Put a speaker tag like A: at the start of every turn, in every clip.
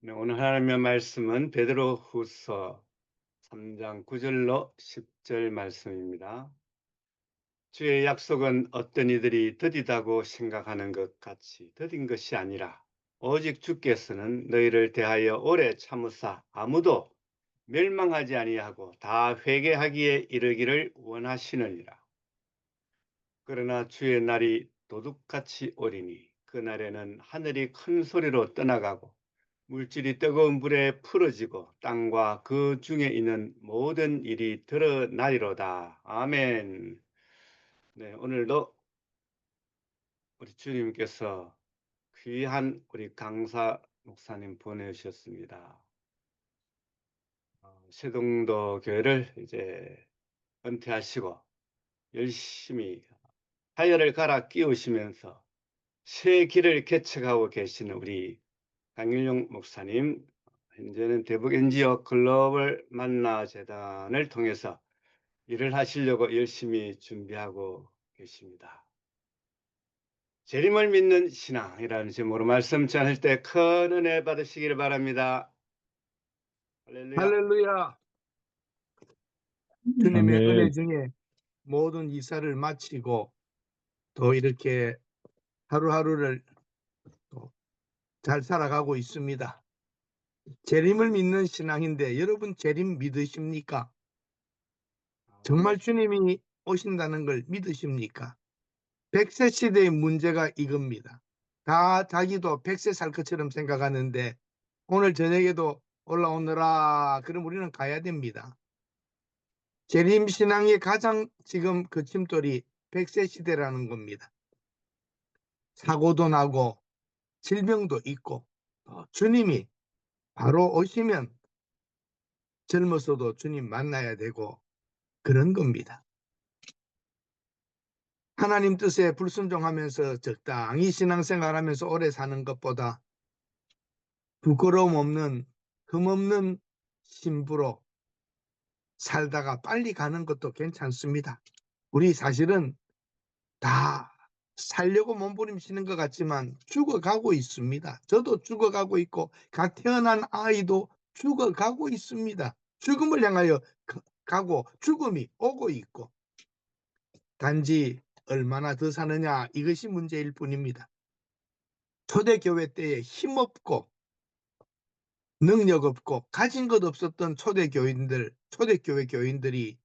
A: 네, 오늘 하나님의 말씀은 베드로후서 3장 9절로 10절 말씀입니다. 주의 약속은 어떤 이들이 더디다고 생각하는 것 같이 더딘 것이 아니라 오직 주께서는 너희를 대하여 오래 참으사 아무도 멸망하지 아니하고 다 회개하기에 이르기를 원하시느니라. 그러나 주의 날이 도둑같이 오리니 그 날에는 하늘이 큰 소리로 떠나가고 물질이 뜨거운 불에 풀어지고 땅과 그 중에 있는 모든 일이 드러나리로다. 아멘. 네, 오늘도 우리 주님께서 귀한 우리 강사 목사님 보내주셨습니다. 세동도 교회를 이제 은퇴하시고 열심히 타이어를 갈아 끼우시면서 새 길을 개척하고 계시는 우리 강일용 목사님, 현재는 대북 NGO 글로벌 만나 재단을 통해서 일을 하시려고 열심히 준비하고 계십니다. 재림을 믿는 신앙이라는 제목으로 말씀 전할 때 큰 은혜 받으시기를 바랍니다. 할렐루야.
B: 할렐루야. 주님의 은혜
C: 아멘.
B: 중에 모든 이사를 마치고 또 이렇게 하루하루를 또 잘 살아가고 있습니다. 재림을 믿는 신앙인데 여러분 재림 믿으십니까? 정말 주님이 오신다는 걸 믿으십니까? 100세 시대의 문제가 이겁니다. 다 자기도 100세 살 것처럼 생각하는데 오늘 저녁에도 올라오느라 그럼 우리는 가야 됩니다. 재림 신앙의 가장 지금 거침돌이 100세 시대라는 겁니다. 사고도 나고 질병도 있고 주님이 바로 오시면 젊어서도 주님 만나야 되고 그런 겁니다. 하나님 뜻에 불순종하면서 적당히 신앙생활하면서 오래 사는 것보다 부끄러움 없는 흠없는 신부로 살다가 빨리 가는 것도 괜찮습니다. 우리 사실은 다 살려고 몸부림치는 것 같지만 죽어가고 있습니다. 저도 죽어가고 있고 갓 태어난 아이도 죽어가고 있습니다. 죽음을 향하여 가고 죽음이 오고 있고 단지 얼마나 더 사느냐 이것이 문제일 뿐입니다. 초대교회 때에 힘없고 능력 없고 가진 것 없었던 초대교회 교인들이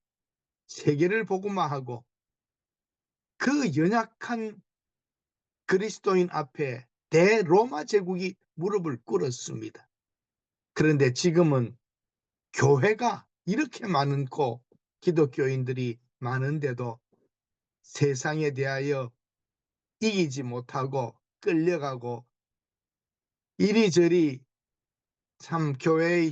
B: 세계를 복음화하고 그 연약한 그리스도인 앞에 대로마 제국이 무릎을 꿇었습니다. 그런데 지금은 교회가 이렇게 많고 기독교인들이 많은데도 세상에 대하여 이기지 못하고 끌려가고 이리저리 참 교회의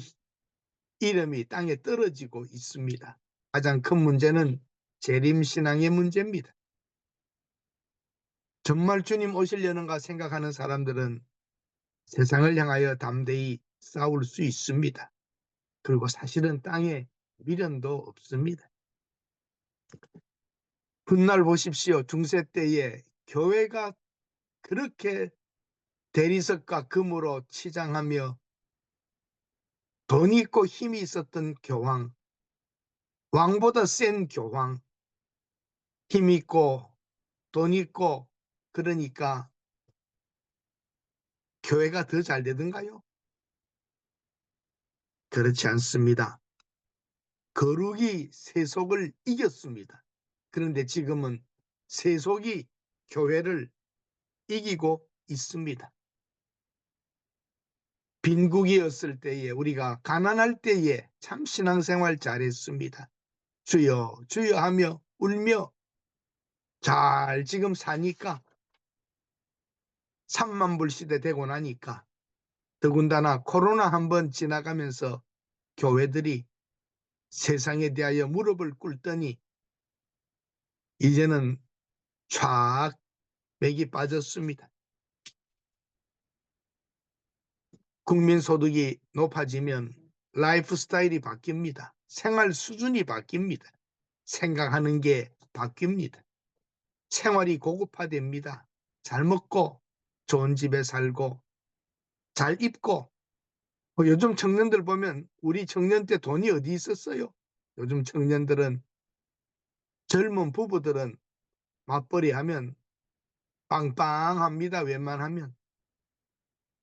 B: 이름이 땅에 떨어지고 있습니다. 가장 큰 문제는 재림신앙의 문제입니다. 정말 주님 오시려는가 생각하는 사람들은 세상을 향하여 담대히 싸울 수 있습니다. 그리고 사실은 땅에 미련도 없습니다. 훗날 보십시오. 중세 때에 교회가 그렇게 대리석과 금으로 치장하며 돈 있고 힘이 있었던 교황, 왕보다 센 교황, 힘 있고 돈 있고 그러니까 교회가 더 잘 되던가요? 그렇지 않습니다. 거룩이 세속을 이겼습니다. 그런데 지금은 세속이 교회를 이기고 있습니다. 빈국이었을 때에 우리가 가난할 때에 참 신앙생활 잘했습니다. 주여 주여 하며 울며 잘 지금 사니까 3만 불 시대 되고 나니까 더군다나 코로나 한번 지나가면서 교회들이 세상에 대하여 무릎을 꿇더니 이제는 쫙 맥이 빠졌습니다. 국민소득이 높아지면 라이프 스타일이 바뀝니다. 생활 수준이 바뀝니다. 생각하는 게 바뀝니다. 생활이 고급화됩니다. 잘 먹고 좋은 집에 살고 잘 입고 요즘 청년들 보면 우리 청년 때 돈이 어디 있었어요? 요즘 청년들은, 젊은 부부들은 맞벌이 하면 빵빵합니다. 웬만하면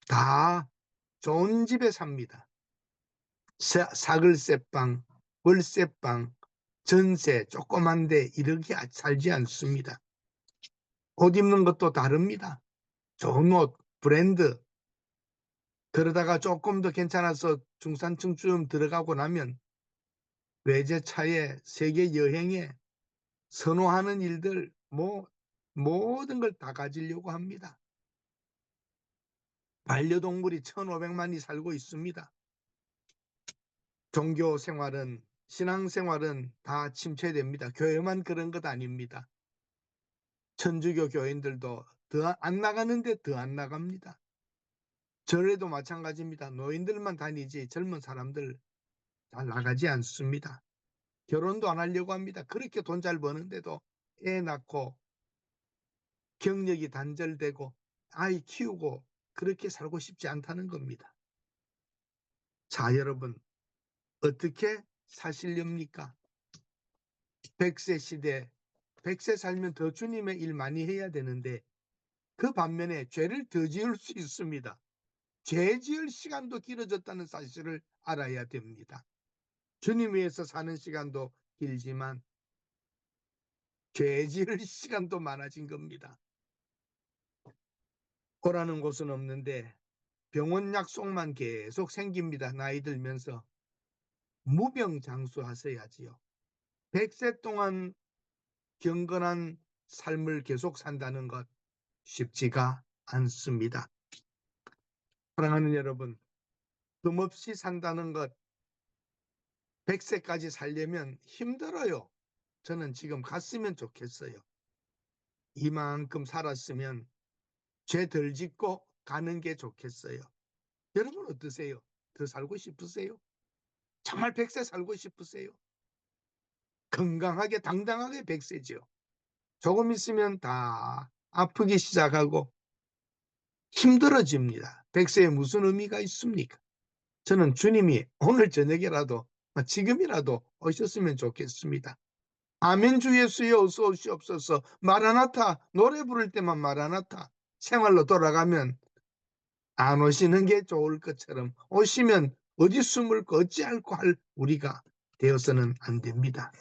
B: 다 좋은 집에 삽니다. 사글세방, 월세방, 전세 조그만데 이렇게 살지 않습니다. 옷 입는 것도 다릅니다. 좋은 옷, 브랜드. 그러다가 조금 더 괜찮아서 중산층쯤 들어가고 나면 외제차에, 세계 여행에, 선호하는 일들, 모든 걸 다 가지려고 합니다. 반려동물이 1,500만이 살고 있습니다. 종교 생활은, 신앙 생활은 다 침체됩니다. 교회만 그런 것 아닙니다. 천주교 교인들도 더 안 나가는데 더 안 나갑니다. 절에도 마찬가지입니다. 노인들만 다니지 젊은 사람들 잘 나가지 않습니다. 결혼도 안 하려고 합니다. 그렇게 돈 잘 버는데도 애 낳고 경력이 단절되고 아이 키우고 그렇게 살고 싶지 않다는 겁니다. 자, 여러분, 어떻게 사시렵니까? 100세 시대, 100세 살면 더 주님의 일 많이 해야 되는데, 그 반면에 죄를 더 지을 수 있습니다. 죄 지을 시간도 길어졌다는 사실을 알아야 됩니다. 주님 위해서 사는 시간도 길지만 죄 지을 시간도 많아진 겁니다. 오라는 곳은 없는데 병원 약속만 계속 생깁니다. 나이 들면서. 무병장수하셔야지요. 100세 동안 경건한 삶을 계속 산다는 것 쉽지가 않습니다. 사랑하는 여러분, 흠없이 산다는 것, 100세까지 살려면 힘들어요. 저는 지금 갔으면 좋겠어요. 이만큼 살았으면 죄 덜 짓고 가는 게 좋겠어요. 여러분 어떠세요? 더 살고 싶으세요? 정말 100세 살고 싶으세요? 건강하게 당당하게 100세죠. 조금 있으면 다 아프기 시작하고 힘들어집니다. 100세에 무슨 의미가 있습니까? 저는 주님이 오늘 저녁이라도 지금이라도 오셨으면 좋겠습니다. 아멘 주 예수여 어서 오시옵소서. 마라나타 노래 부를 때만 마라나타. 생활로 돌아가면 안 오시는 게 좋을 것처럼 오시면 어디 숨을까 어찌할까 할 우리가 되어서는 안 됩니다.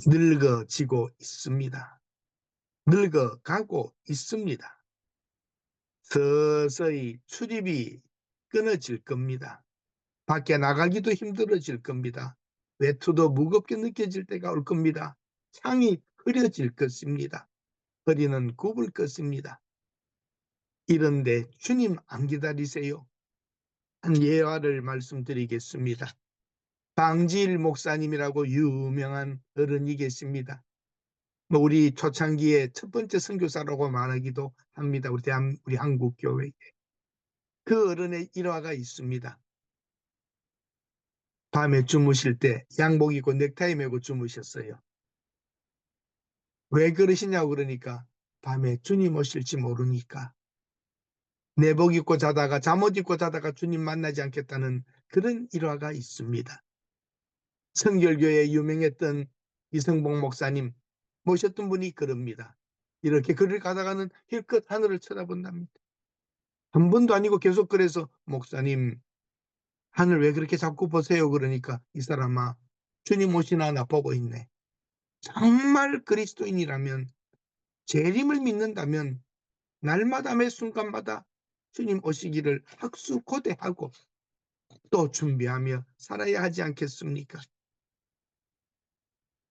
B: 늙어지고 있습니다. 늙어가고 있습니다. 서서히 출입이 끊어질 겁니다. 밖에 나가기도 힘들어질 겁니다. 외투도 무겁게 느껴질 때가 올 겁니다. 창이 흐려질 것입니다. 허리는 굽을 것입니다. 이런데 주님 안 기다리세요? 한 예화를 말씀드리겠습니다. 방지일 목사님이라고 유명한 어른이 계십니다. 우리 초창기에 첫 번째 선교사라고 말하기도 합니다. 우리 한국 교회에. 그 어른의 일화가 있습니다. 밤에 주무실 때 양복 입고 넥타이 메고 주무셨어요. 왜 그러시냐고 그러니까 밤에 주님 오실지 모르니까. 내복 입고 자다가 잠옷 입고 자다가 주님 만나지 않겠다는 그런 일화가 있습니다. 성결교에 유명했던 이성봉 목사님 모셨던 분이 그럽니다. 이렇게 길을 가다가는 힐끗 하늘을 쳐다본답니다. 한 번도 아니고 계속 그래서 목사님 하늘 왜 그렇게 자꾸 보세요? 그러니까 이 사람아 주님 오시나 나 보고 있네. 정말 그리스도인이라면 재림을 믿는다면 날마다 매 순간마다 주님 오시기를 학수고대하고 또 준비하며 살아야 하지 않겠습니까?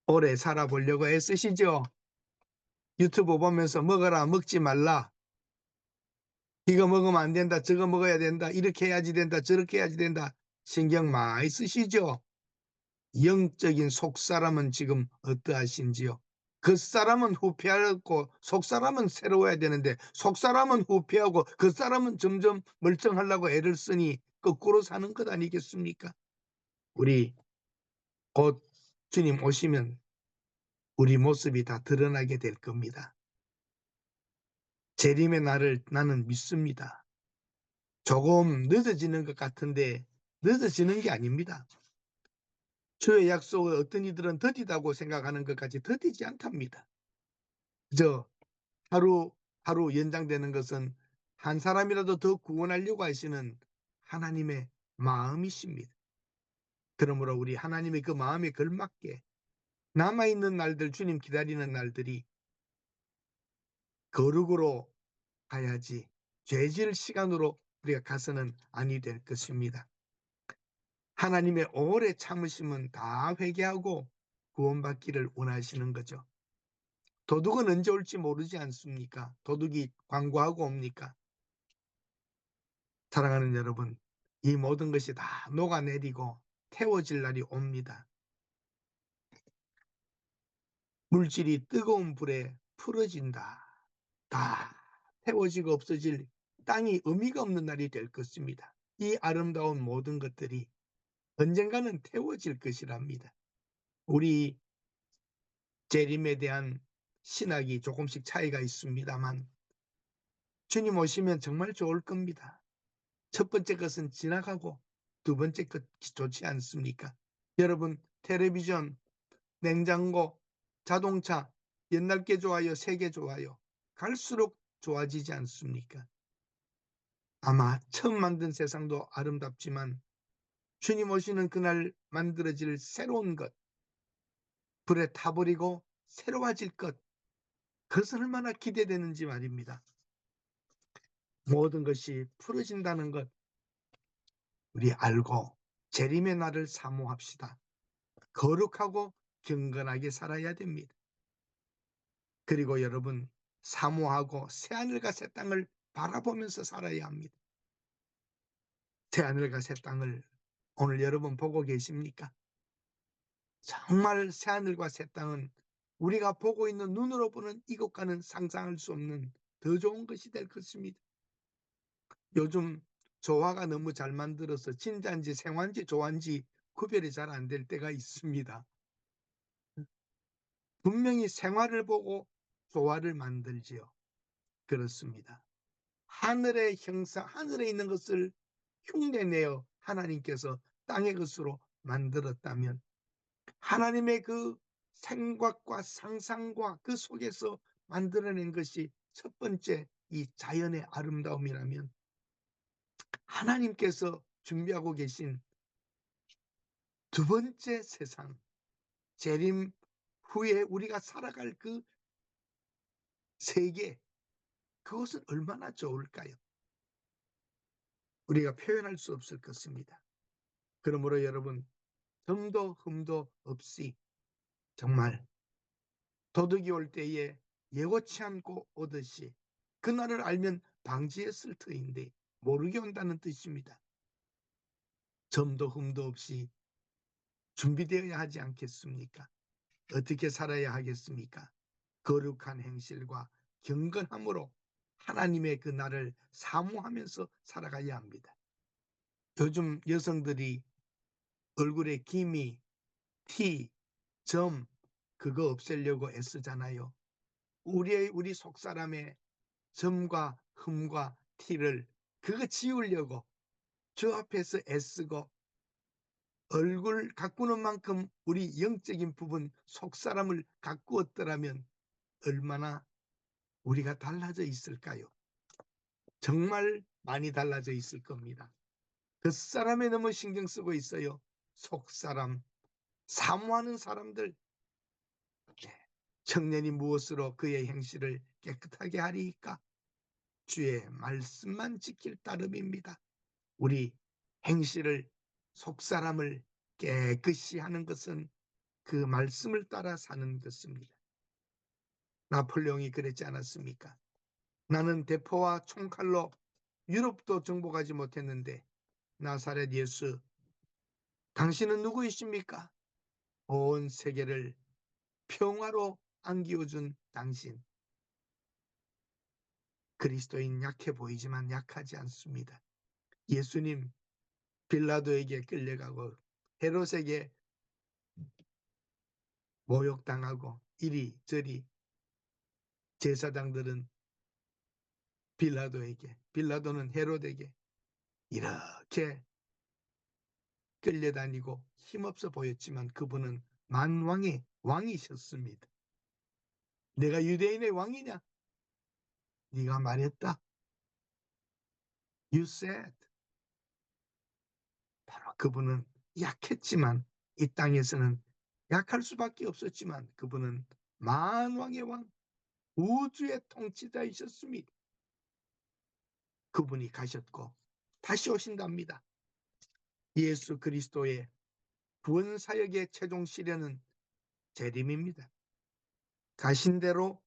B: 오래 살아보려고 애쓰시죠? 유튜브 보면서 먹어라 먹지 말라 이거 먹으면 안 된다 저거 먹어야 된다 이렇게 해야지 된다 저렇게 해야지 된다 신경 많이 쓰시죠? 영적인 속사람은 지금 어떠하신지요? 겉사람은 후패하고 속사람은 새로워야 되는데 속사람은 후패하고 겉사람은 점점 멀쩡하려고 애를 쓰니 거꾸로 사는 것 아니겠습니까? 우리 곧 주님 오시면 우리 모습이 다 드러나게 될 겁니다. 재림의 날을 나는 믿습니다. 조금 늦어지는 것 같은데 늦어지는 게 아닙니다. 주의 약속을 어떤 이들은 더디다고 생각하는 것까지 더디지 않답니다. 그저 하루 연장되는 것은 한 사람이라도 더 구원하려고 하시는 하나님의 마음이십니다. 그러므로 우리 하나님의 그 마음에 걸맞게 남아있는 날들, 주님 기다리는 날들이 거룩으로 가야지 죄질 시간으로 우리가 가서는 아니 될 것입니다. 하나님의 오래 참으심은 다 회개하고 구원받기를 원하시는 거죠. 도둑은 언제 올지 모르지 않습니까? 도둑이 광고하고 옵니까? 사랑하는 여러분, 이 모든 것이 다 녹아내리고 태워질 날이 옵니다. 물질이 뜨거운 불에 풀어진다. 다 태워지고 없어질 땅이 의미가 없는 날이 될 것입니다. 이 아름다운 모든 것들이 언젠가는 태워질 것이랍니다. 우리 재림에 대한 신학이 조금씩 차이가 있습니다만 주님 오시면 정말 좋을 겁니다. 첫 번째 것은 지나가고 두 번째 것 좋지 않습니까? 여러분, 텔레비전, 냉장고, 자동차, 옛날 게 좋아요, 새 게 좋아요. 갈수록 좋아지지 않습니까? 아마 처음 만든 세상도 아름답지만 주님 오시는 그날 만들어질 새로운 것, 불에 타버리고 새로워질 것, 그것은 얼마나 기대되는지 말입니다. 모든 것이 풀어진다는 것 우리 알고 재림의 날을 사모합시다. 거룩하고 경건하게 살아야 됩니다. 그리고 여러분, 사모하고 새하늘과 새 땅을 바라보면서 살아야 합니다. 새하늘과 새 땅을 오늘 여러분 보고 계십니까? 정말 새하늘과 새 땅은 우리가 보고 있는 눈으로 보는 이것과는 상상할 수 없는 더 좋은 것이 될 것입니다. 요즘 조화가 너무 잘 만들어서 진짜인지 생화인지 조화인지 구별이 잘 안 될 때가 있습니다. 분명히 생화를 보고 조화를 만들지요. 그렇습니다. 하늘의 형상, 하늘에 있는 것을 흉내내어 하나님께서 땅의 것으로 만들었다면 하나님의 그 생각과 상상과 그 속에서 만들어낸 것이 첫 번째 이 자연의 아름다움이라면 하나님께서 준비하고 계신 두 번째 세상, 재림 후에 우리가 살아갈 그 세계, 그것은 얼마나 좋을까요? 우리가 표현할 수 없을 것입니다. 그러므로 여러분, 덤도 흠도 없이 정말 도둑이 올 때에 예고치 않고 오듯이 그날을 알면 방지했을 터인데 모르게 온다는 뜻입니다. 점도 흠도 없이 준비되어야 하지 않겠습니까? 어떻게 살아야 하겠습니까? 거룩한 행실과 경건함으로 하나님의 그 날을 사모하면서 살아가야 합니다. 요즘 여성들이 얼굴에 기미, 티, 점 그거 없애려고 애쓰잖아요. 우리 속사람의 점과 흠과 티를 그거 지우려고 저 앞에서 애쓰고 얼굴 가꾸는 만큼 우리 영적인 부분 속사람을 가꾸었더라면 얼마나 우리가 달라져 있을까요? 정말 많이 달라져 있을 겁니다. 겉사람에 너무 신경 쓰고 있어요. 속사람, 사모하는 사람들. 청년이 무엇으로 그의 행실을 깨끗하게 하리이까? 주의 말씀만 지킬 따름입니다. 우리 행실을 속사람을 깨끗이 하는 것은 그 말씀을 따라 사는 것입니다. 나폴레옹이 그랬지 않았습니까? 나는 대포와 총칼로 유럽도 정복하지 못했는데 나사렛 예수, 당신은 누구이십니까? 온 세계를 평화로 안기어준 당신. 그리스도인 약해 보이지만 약하지 않습니다. 예수님 빌라도에게 끌려가고 헤롯에게 모욕당하고 이리저리 제사장들은 빌라도에게, 빌라도는 헤롯에게 이렇게 끌려다니고 힘없어 보였지만 그분은 만왕의 왕이셨습니다. 내가 유대인의 왕이냐? 네가 말했다. You said. 바로 그분은 약했지만 이 땅에서는 약할 수밖에 없었지만 그분은 만왕의 왕, 우주의 통치자이셨습니다. 그분이 가셨고 다시 오신답니다. 예수 그리스도의 구원 사역의 최종 시련은 재림입니다. 가신 대로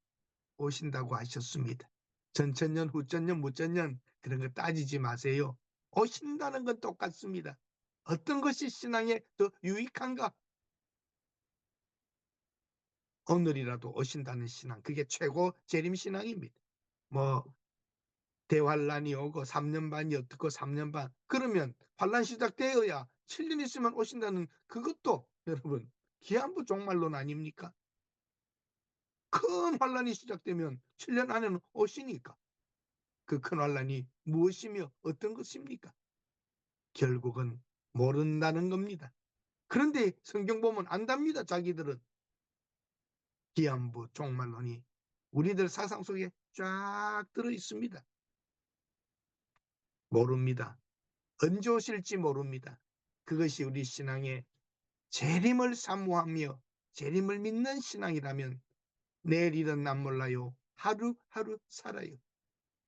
B: 오신다고 하셨습니다. 전천년, 후천년, 무천년 그런 거 따지지 마세요. 오신다는 건 똑같습니다. 어떤 것이 신앙에 더 유익한가? 오늘이라도 오신다는 신앙, 그게 최고 재림 신앙입니다. 뭐 대환란이 오고 3년 반이 어떻고 3년 반 그러면 환란 시작되어야 7년 있으면 오신다는 그것도 여러분 기한부 종말론 아닙니까? 큰 환란이 시작되면 7년 안에는 오시니까 그 큰 환란이 무엇이며 어떤 것입니까? 결국은 모른다는 겁니다. 그런데 성경 보면 안답니다. 자기들은 기한부 종말론이 우리들 사상 속에 쫙 들어 있습니다. 모릅니다. 언제 오실지 모릅니다. 그것이 우리 신앙의 재림을 사모하며 재림을 믿는 신앙이라면 내일 일은 난 몰라요. 하루하루 살아요.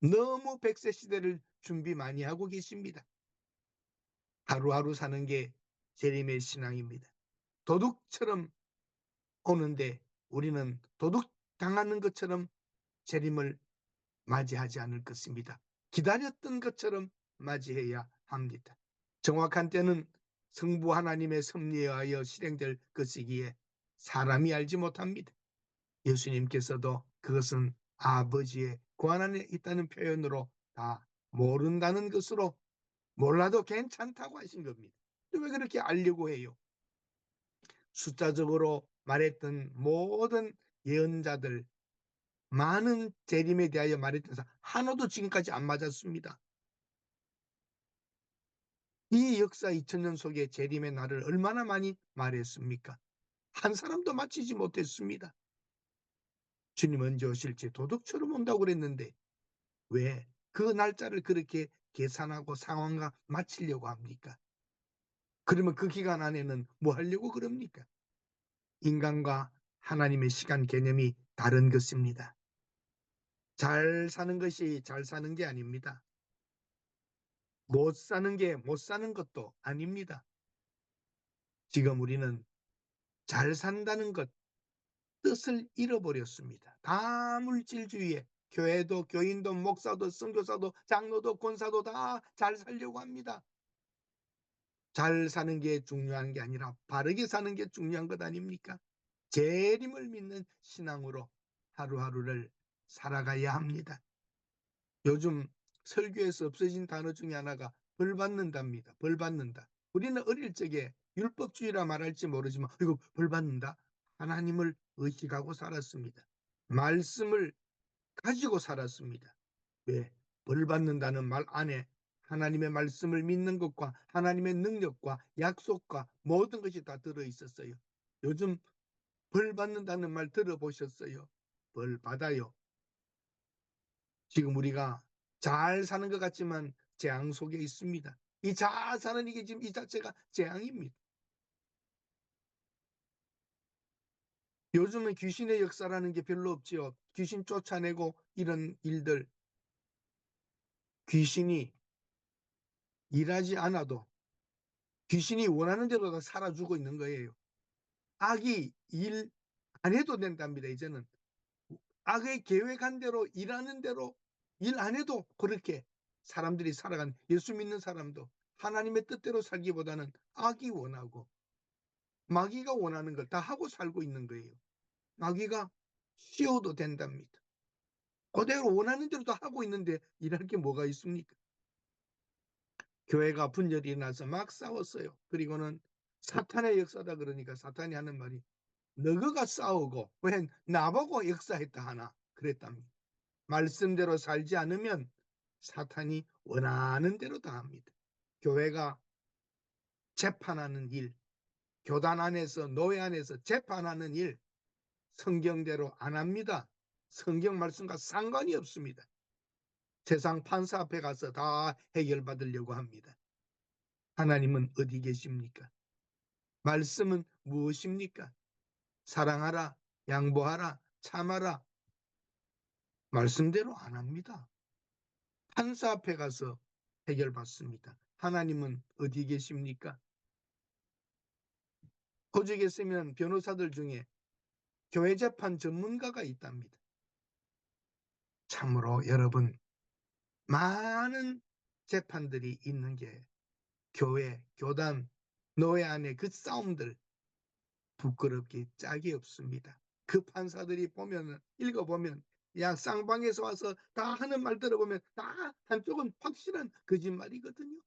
B: 너무 100세 시대를 준비 많이 하고 계십니다. 하루하루 사는 게 재림의 신앙입니다. 도둑처럼 오는데 우리는 도둑 당하는 것처럼 재림을 맞이하지 않을 것입니다. 기다렸던 것처럼 맞이해야 합니다. 정확한 때는 성부 하나님의 섭리에 의하여 실행될 것이기에 사람이 알지 못합니다. 예수님께서도 그것은 아버지의 권 안에 있다는 표현으로 다 모른다는 것으로 몰라도 괜찮다고 하신 겁니다. 왜 그렇게 알려고 해요? 숫자적으로 말했던 모든 예언자들 많은 재림에 대하여 말했던 사람 하나도 지금까지 안 맞았습니다. 이 역사 2000년 속에 재림의 날을 얼마나 많이 말했습니까? 한 사람도 맞히지 못했습니다. 주님 언제 오실지 도둑처럼 온다고 그랬는데 왜 그 날짜를 그렇게 계산하고 상황과 맞추려고 합니까? 그러면 그 기간 안에는 뭐 하려고 그럽니까? 인간과 하나님의 시간 개념이 다른 것입니다. 잘 사는 것이 잘 사는 게 아닙니다. 못 사는 게 못 사는 것도 아닙니다. 지금 우리는 잘 산다는 것 뜻을 잃어버렸습니다. 다 물질주의에 교회도 교인도 목사도 선교사도 장로도 권사도 다 잘 살려고 합니다. 잘 사는 게 중요한 게 아니라 바르게 사는 게 중요한 것 아닙니까? 재림을 믿는 신앙으로 하루하루를 살아가야 합니다. 요즘 설교에서 없어진 단어 중에 하나가 벌 받는답니다. 벌 받는다. 우리는 어릴 적에 율법주의라 말할지 모르지만 이거 벌 받는다. 하나님을 의식하고 살았습니다. 말씀을 가지고 살았습니다. 왜? 벌 받는다는 말 안에 하나님의 말씀을 믿는 것과 하나님의 능력과 약속과 모든 것이 다 들어있었어요. 요즘 벌 받는다는 말 들어보셨어요? 벌 받아요. 지금 우리가 잘 사는 것 같지만 재앙 속에 있습니다. 이 잘 사는 이게 지금 이 자체가 재앙입니다. 요즘은 귀신의 역사라는 게 별로 없지요. 귀신 쫓아내고 이런 일들. 귀신이 일하지 않아도 귀신이 원하는 대로 다 살아주고 있는 거예요. 악이 일 안 해도 된답니다. 이제는 악의 계획한 대로 일하는 대로 일 안 해도 그렇게 사람들이 살아간 예수 믿는 사람도 하나님의 뜻대로 살기보다는 악이 원하고 마귀가 원하는 걸 다 하고 살고 있는 거예요. 마귀가 쉬어도 된답니다. 그대로 원하는 대로 다 하고 있는데 일할 게 뭐가 있습니까? 교회가 분열이 나서 막 싸웠어요. 그리고는 사탄의 역사다 그러니까 사탄이 하는 말이 너희가 싸우고 왜 나보고 역사했다 하나 그랬답니다. 말씀대로 살지 않으면 사탄이 원하는 대로 다 합니다. 교회가 재판하는 일, 교단 안에서 노예 안에서 재판하는 일 성경대로 안 합니다. 성경 말씀과 상관이 없습니다. 세상 판사 앞에 가서 다 해결받으려고 합니다. 하나님은 어디 계십니까? 말씀은 무엇입니까? 사랑하라, 양보하라, 참아라. 말씀대로 안 합니다. 판사 앞에 가서 해결받습니다. 하나님은 어디 계십니까? 호주에 있으면 변호사들 중에 교회 재판 전문가가 있답니다. 참으로 여러분, 많은 재판들이 있는 게 교회, 교단, 노예 안의 그 싸움들 부끄럽게 짝이 없습니다. 그 판사들이 보면 읽어보면 야 쌍방에서 와서 다 하는 말 들어보면 다 한쪽은 확실한 거짓말이거든요.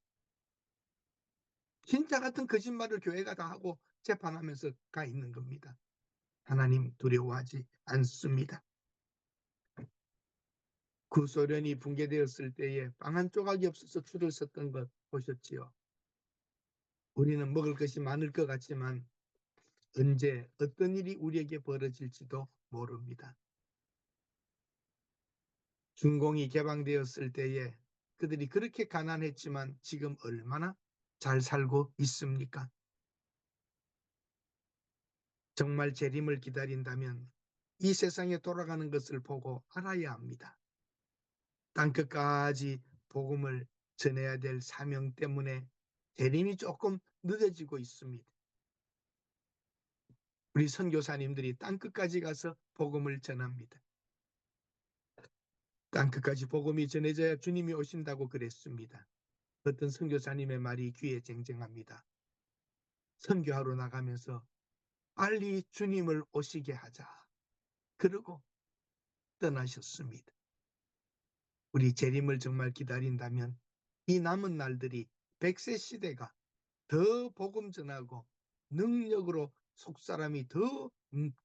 B: 진짜 같은 거짓말을 교회가 다 하고 재판하면서 가 있는 겁니다. 하나님 두려워하지 않습니다. 구소련이 붕괴되었을 때에 빵 한 조각이 없어서 줄을 섰던 것 보셨지요? 우리는 먹을 것이 많을 것 같지만 언제 어떤 일이 우리에게 벌어질지도 모릅니다. 중공이 개방되었을 때에 그들이 그렇게 가난했지만 지금 얼마나 잘 살고 있습니까? 정말 재림을 기다린다면 이 세상에 돌아가는 것을 보고 알아야 합니다. 땅끝까지 복음을 전해야 될 사명 때문에 재림이 조금 늦어지고 있습니다. 우리 선교사님들이 땅끝까지 가서 복음을 전합니다. 땅끝까지 복음이 전해져야 주님이 오신다고 그랬습니다. 어떤 선교사님의 말이 귀에 쟁쟁합니다. 선교하러 나가면서 빨리 주님을 오시게 하자. 그러고 떠나셨습니다. 우리 재림을 정말 기다린다면 이 남은 날들이 100세 시대가 더 복음 전하고 능력으로 속사람이 더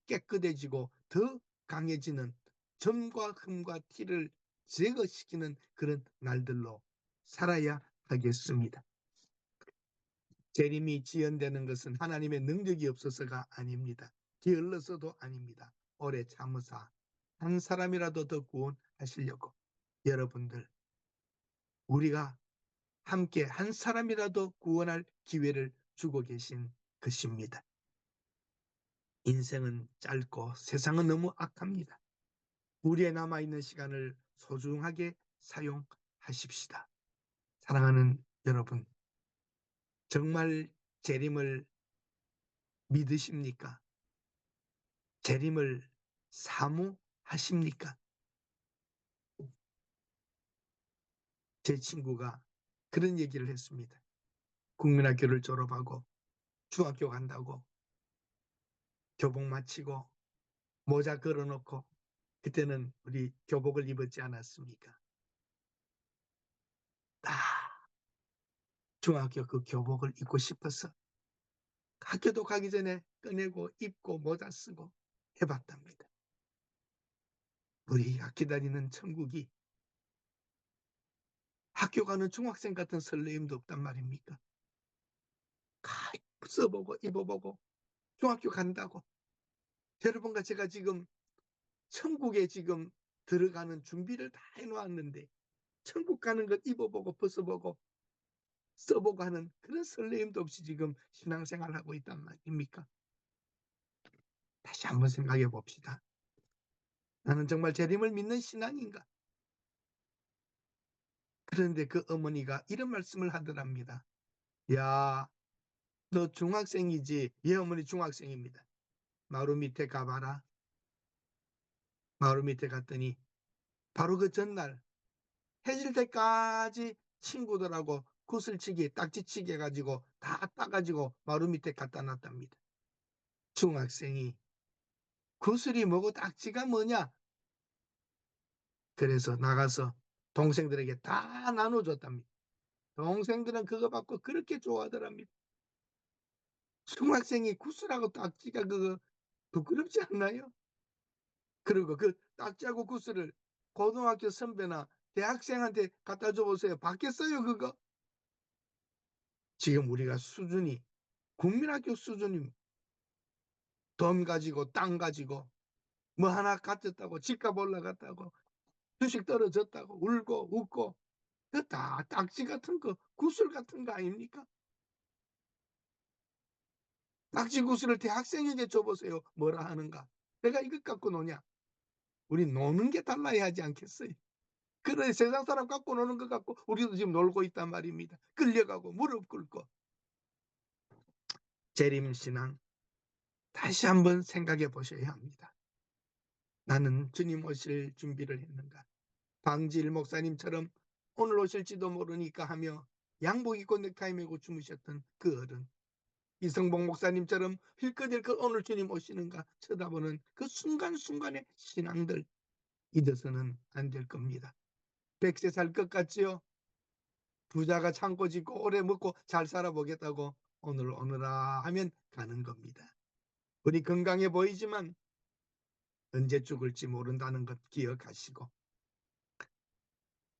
B: 깨끗해지고 더 강해지는 점과 흠과 티를 제거시키는 그런 날들로 살아야 하겠습니다. 재림이 지연되는 것은 하나님의 능력이 없어서가 아닙니다. 게을러서도 아닙니다. 오래 참으사 한 사람이라도 더 구원하시려고 여러분들 우리가 함께 한 사람이라도 구원할 기회를 주고 계신 것입니다. 인생은 짧고 세상은 너무 악합니다. 우리의 남아있는 시간을 소중하게 사용하십시다. 사랑하는 여러분, 정말 재림을 믿으십니까? 재림을 사모하십니까? 제 친구가 그런 얘기를 했습니다. 국민학교를 졸업하고 중학교 간다고 교복 마치고 모자 걸어놓고 그때는 우리 교복을 입었지 않았습니까? 중학교 그 교복을 입고 싶어서 학교도 가기 전에 꺼내고 입고 모자 쓰고 해봤답니다. 우리가 기다리는 천국이 학교 가는 중학생 같은 설레임도 없단 말입니까? 써보고 입어보고 중학교 간다고. 여러분과 제가 지금 천국에 지금 들어가는 준비를 다 해놓았는데 천국 가는 것 입어보고 벗어보고 써보고 하는 그런 설레임도 없이 지금 신앙생활을 하고 있단 말입니까? 다시 한번 생각해 봅시다. 나는 정말 재림을 믿는 신앙인가? 그런데 그 어머니가 이런 말씀을 하더랍니다. 야, 너 중학생이지? 예, 어머니 중학생입니다. 마루 밑에 가봐라. 마루 밑에 갔더니 바로 그 전날 해질 때까지 친구들하고 구슬치기, 딱지치기 해가지고 다 따가지고 마루 밑에 갖다 놨답니다. 중학생이 구슬이 뭐고 딱지가 뭐냐? 그래서 나가서 동생들에게 다 나눠줬답니다. 동생들은 그거 받고 그렇게 좋아하더랍니다. 중학생이 구슬하고 딱지가 그거 부끄럽지 않나요? 그리고 그 딱지하고 구슬을 고등학교 선배나 대학생한테 갖다 줘보세요. 받겠어요 그거? 지금 우리가 수준이 국민학교 수준입니다. 돈 가지고 땅 가지고 뭐 하나 갖췄다고 집값 올라갔다고 주식 떨어졌다고 울고 웃고 그 다 딱지 같은 거 구슬 같은 거 아닙니까? 딱지 구슬을 대학생에게 줘보세요. 뭐라 하는가? 내가 이것 갖고 노냐? 우리 노는 게 달라야 하지 않겠어요? 그래 세상 사람 갖고 노는 것 같고 우리도 지금 놀고 있단 말입니다. 끌려가고 무릎 꿇고. 재림신앙 다시 한번 생각해 보셔야 합니다. 나는 주님 오실 준비를 했는가? 방지일 목사님처럼 오늘 오실지도 모르니까 하며 양복 입고 넥타이 메고 주무셨던 그 어른, 이성복 목사님처럼 힐끗힐끗 오늘 주님 오시는가 쳐다보는 그 순간순간의 신앙들 잊어서는 안 될 겁니다. 100세 살 것 같지요? 부자가 창고 짓고 오래 먹고 잘 살아보겠다고 오늘 오너라 하면 가는 겁니다. 우리 건강해 보이지만 언제 죽을지 모른다는 것 기억하시고,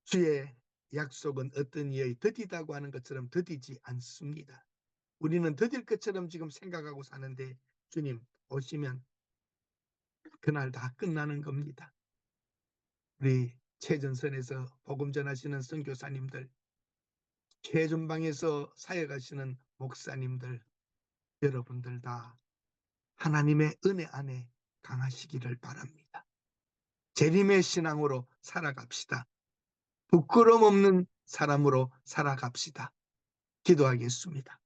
B: 주의 약속은 어떤 이의 더디다고 하는 것처럼 더디지 않습니다. 우리는 더딜 것처럼 지금 생각하고 사는데 주님 오시면 그날 다 끝나는 겁니다. 우리 최전선에서 복음 전하시는 선교사님들, 최전방에서 사역하시는 목사님들, 여러분들 다 하나님의 은혜 안에 강하시기를 바랍니다. 재림의 신앙으로 살아갑시다. 부끄럼 없는 사람으로 살아갑시다. 기도하겠습니다.